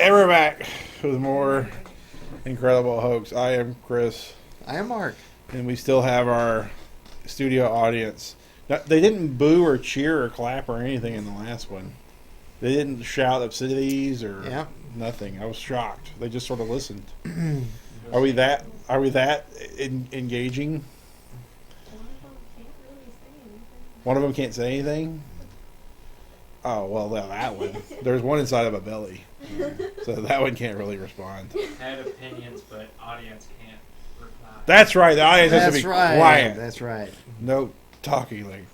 And we're back with more Incredible Hokes. I am Chris. I am Mark. And we still have our studio audience. Now, they didn't boo or cheer or clap or anything in the last one. They didn't shout obscenities or nothing. I was shocked. They just sort of listened. Are we that engaging? One of them can't say anything? Oh, well, that one. There's one inside of a belly. So that one can't really respond. Had opinions, but audience can't reply. That's right. The audience has to be quiet. That's right. No talking. Like,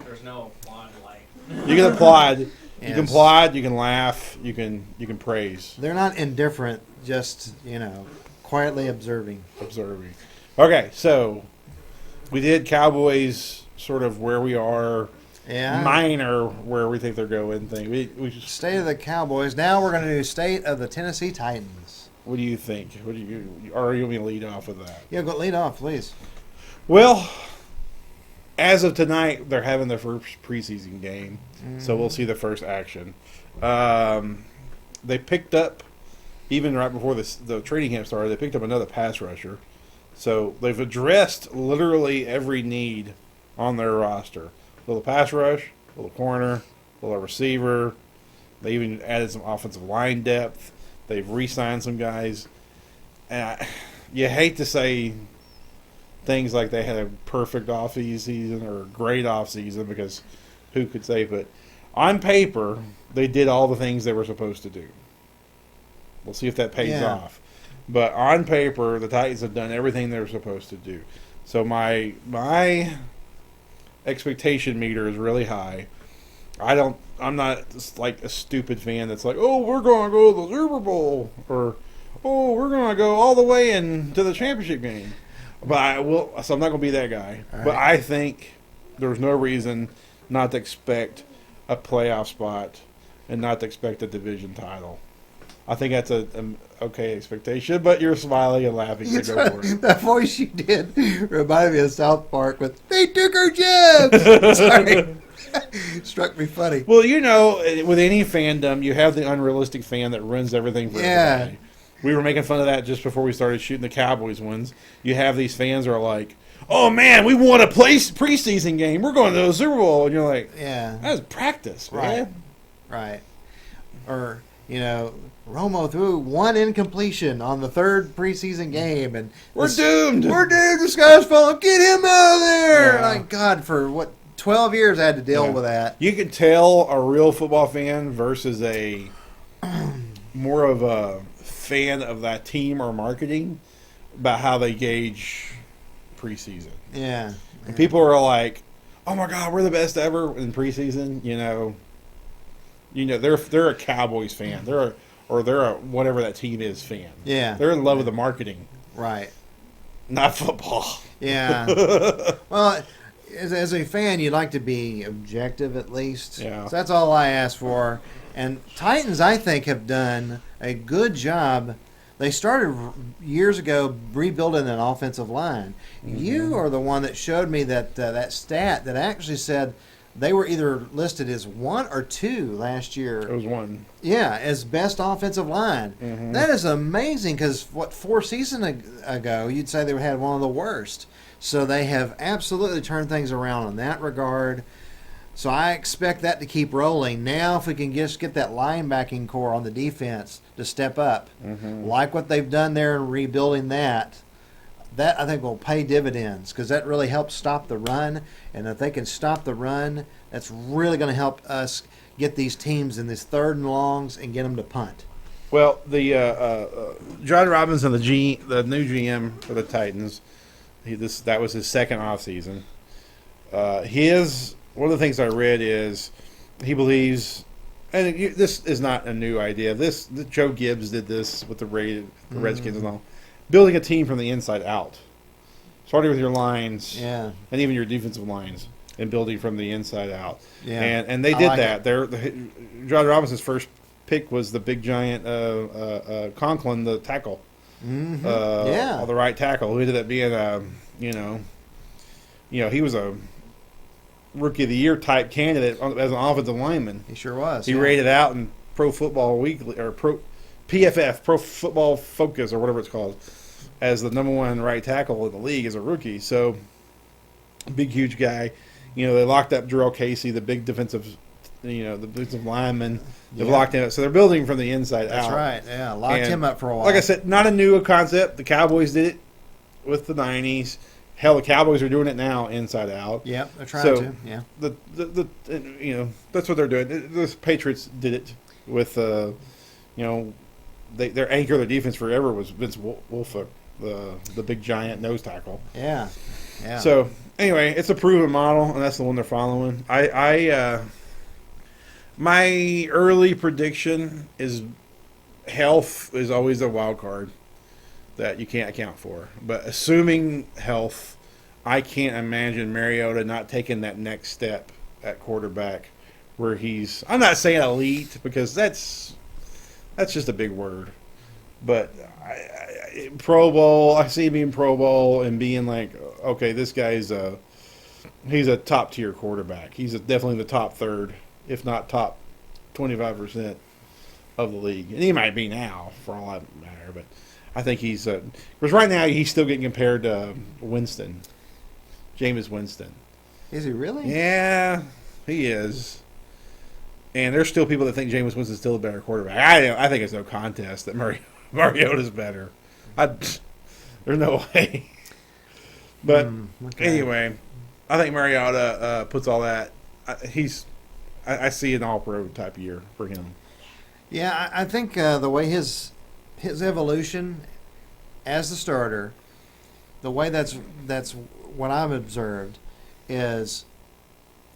There's no applaud like. you can applaud. Yes. You can applaud. You can laugh. You can praise. They're not indifferent. Just quietly observing. Okay, so we did Cowboys sort of where we are. Yeah. Minor where we think they're going thing. We just, State of the Cowboys. Now we're going to do State of the Tennessee Titans. what do you think? What do you? Or are you going to lead off with that? Yeah, go lead off, please. Well, as of tonight, they're having their first preseason game, so we'll see the first action. They picked up, even right before the training camp started, they picked up another pass rusher. So they've addressed literally every need on their roster. Little pass rush, little corner, little receiver. They even added some offensive line depth. They've re-signed some guys. And you hate to say things like they had a perfect off-season or a great off-season because who could say, but on paper, they did all the things they were supposed to do. We'll see if that pays off. But on paper, the Titans have done everything they were supposed to do. So my expectation meter is really high. I'm not just like a stupid fan that's like, oh, we're going to go to the Super Bowl, or oh, we're going to go all the way into the championship game. But so I'm not going to be that guy. Right. But I think there's no reason not to expect a playoff spot and not to expect a division title. I think that's an okay expectation, but you're smiling and laughing, so go for it. That voice you did reminded me of South Park with, they took our jobs! Sorry. Struck me funny. Well, with any fandom, you have the unrealistic fan that ruins everything for everybody. We were making fun of that just before we started shooting the Cowboys ones. You have these fans that are like, oh, man, we won a preseason game. We're going to the Super Bowl. And you're like, that was practice, man. Right. Or, Romo threw one incompletion on the third preseason game, and we're doomed. We're doomed. The sky's falling. Get him out of there! Yeah. My God, for 12 years I had to deal with that. You can tell a real football fan versus a more of a fan of that team or marketing about how they gauge preseason. Yeah. And people are like, "Oh my God, we're the best ever in preseason." They're a Cowboys fan. They're a whatever that team is fan. Yeah. They're in love with the marketing. Right. Not football. Yeah. Well, as a fan, you'd like to be objective at least. Yeah. So that's all I ask for. And Titans, I think, have done a good job. They started years ago rebuilding an offensive line. Mm-hmm. You are the one that showed me that stat that actually said they were either listed as 1 or 2 last year. It was 1. Yeah, as best offensive line. Mm-hmm. That is amazing because 4 seasons ago, you'd say they had one of the worst. So they have absolutely turned things around in that regard. So I expect that to keep rolling. Now if we can just get that linebacking core on the defense to step up, like what they've done there in rebuilding that I think will pay dividends because that really helps stop the run. And if they can stop the run, that's really going to help us get these teams in these 3rd and longs and get them to punt. Well, the John Robinson, the new GM for the Titans, that was his second offseason. One of the things I read is he believes, and this is not a new idea. Joe Gibbs did this with the Redskins and all, building a team from the inside out, starting with your lines, and even your defensive lines, and building from the inside out. Yeah, and they did that. John Robinson's first pick was the big giant Conklin, the tackle, the right tackle, who ended up being he was a Rookie of the Year type candidate as an offensive lineman. He sure was. He rated out in Pro Football Weekly or PFF, Pro Football Focus, or whatever it's called, as the number one right tackle in the league as a rookie. So, big, huge guy. You know, they locked up Jarrell Casey, the big defensive, the defensive lineman. They've locked him up. So they're building from the inside That's out. right. Yeah, locked him up for a while. Like I said, not a new concept. The Cowboys did it with the 90s. Hell, the Cowboys are doing it now inside out. Yep, they're trying So, to. Yeah. That's what they're doing. The Patriots did it with, their anchor of their defense forever was Vince Wilfork, the big giant nose tackle. Yeah. Yeah. So anyway, it's a proven model, and that's the one they're following. My early prediction is health is always a wild card that you can't account for. But assuming health, I can't imagine Mariota not taking that next step at quarterback where he's – I'm not saying elite because that's just a big word. But Pro Bowl, I see him being Pro Bowl and being like, okay, this guy's he's a top-tier quarterback. He's definitely the top third, if not top 25% of the league. And he might be now, for all that matter. But I think he's because right now he's still getting compared to Winston, Jameis Winston. Is he really? Yeah, he is. And there's still people that think Jameis Winston's still a better quarterback. I think it's no contest that Mariota's better. There's no way. But okay. anyway, I think Mariota puts all that. I see an all-pro type year for him. Yeah, I think the way his evolution as the starter, the way that's what I've observed is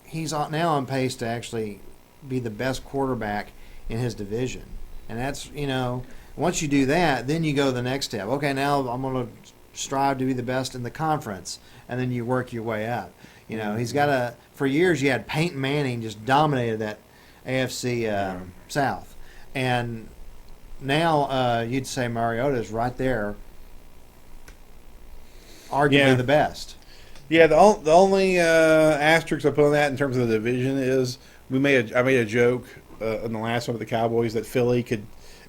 he's now on pace to actually be the best quarterback in his division. And that's, once you do that, then you go to the next step. Okay, now I'm going to strive to be the best in the conference, and then you work your way up. He's got for years you had Peyton Manning just dominated that AFC South. And now you'd say Mariota's right there, arguably the best. Yeah, the only asterisk I put on that in terms of the division is I made a joke in the last one with the Cowboys that Philly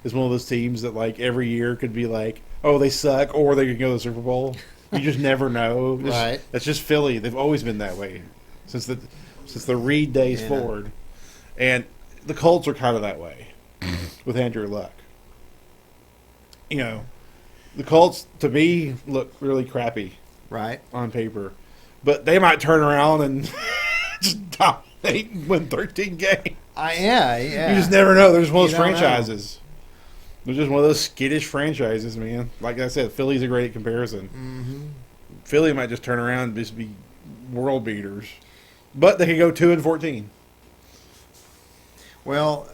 is one of those teams that like every year could be like, oh, they suck, or they could go to the Super Bowl. You just never know. Right. That's just Philly. They've always been that way since the Reed days forward. And the Colts are kind of that way with Andrew Luck. The Colts, to me, look really crappy on paper. But they might turn around and just dominate and win 13 games. Yeah. You just never know. There's one of those You don't franchises. They're just one of those skittish franchises, man. Like I said, Philly's a great comparison. Mm-hmm. Philly might just turn around and just be world beaters. But they could go 2-14. Well,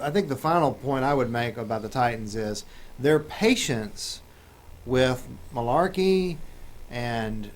I think the final point I would make about the Titans is their patience with Malarkey and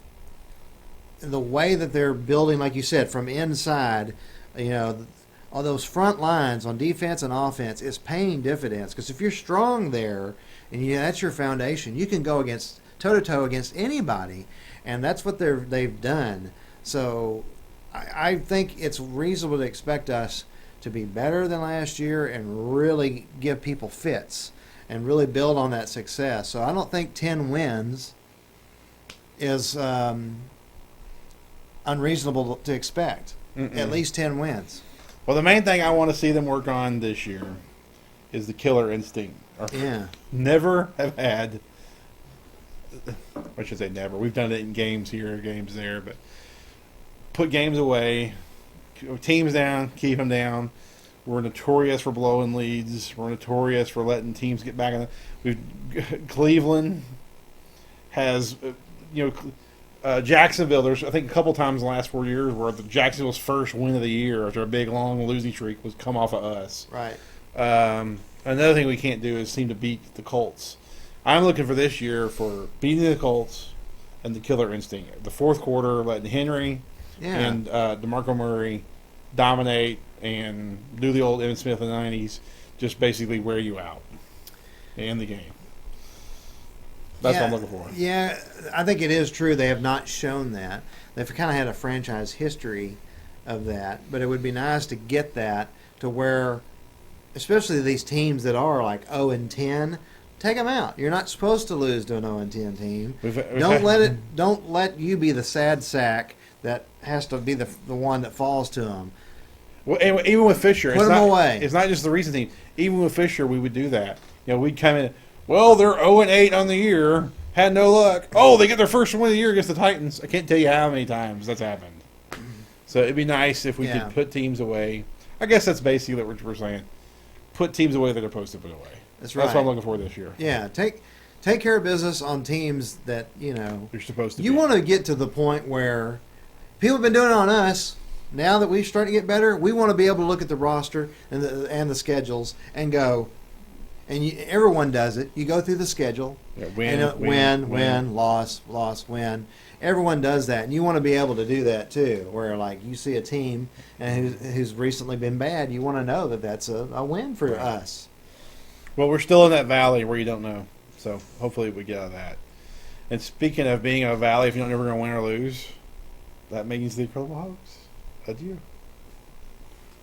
the way that they're building, like you said, from inside, all those front lines on defense and offense is paying dividends. Because if you're strong there and that's your foundation, you can go against toe-to-toe against anybody, and that's what they've done. So I think it's reasonable to expect us to be better than last year and really give people fits and really build on that success. So I don't think 10 wins is unreasonable to expect. At least 10 wins. Well, the main thing I want to see them work on this year is the killer instinct. Never have had. I should say never. We've done it in games here, games there, but put games away, teams down, keep them down. We're notorious for blowing leads. We're notorious for letting teams get back in. Cleveland has, Jacksonville. There's I think a couple times in the last 4 years where Jacksonville's first win of the year after a big long losing streak was come off of us. Right. Another thing we can't do is seem to beat the Colts. I'm looking for this year for beating the Colts and the killer instinct. The fourth quarter, letting Henry and DeMarco Murray dominate and do the old Emmitt Smith in the 90s, just basically wear you out in the game. That's what I'm looking for. Yeah, I think it is true. They have not shown that. They've kind of had a franchise history of that, but it would be nice to get that to where especially these teams that are like 0-10, take them out. You're not supposed to lose to an 0-10 team. Don't let you be the sad sack that has to be the one that falls to them. Well, and even with Fisher, Put them away. It's not just the recent team. Even with Fisher, we would do that. We'd come in. Well, they're 0-8 on the year. Had no luck. Oh, they get their first win of the year against the Titans. I can't tell you how many times that's happened. So it'd be nice if we could put teams away. I guess that's basically what we're saying. Put teams away that are supposed to put away. That's right. That's what I'm looking for this year. Yeah, take care of business on teams that you're supposed to. You want to get to the point where people have been doing it on us. Now that we've started to get better, we want to be able to look at the roster and the schedules and go. And everyone does it. You go through the schedule. Yeah, win, loss, win. Everyone does that, and you want to be able to do that too. Where like you see a team and who's recently been bad, you want to know that that's a win for us. Well, we're still in that valley where you don't know, so hopefully we get out of that. And speaking of being in a valley, if you're not ever going to win or lose, that means the Incredible Hokes. Adieu.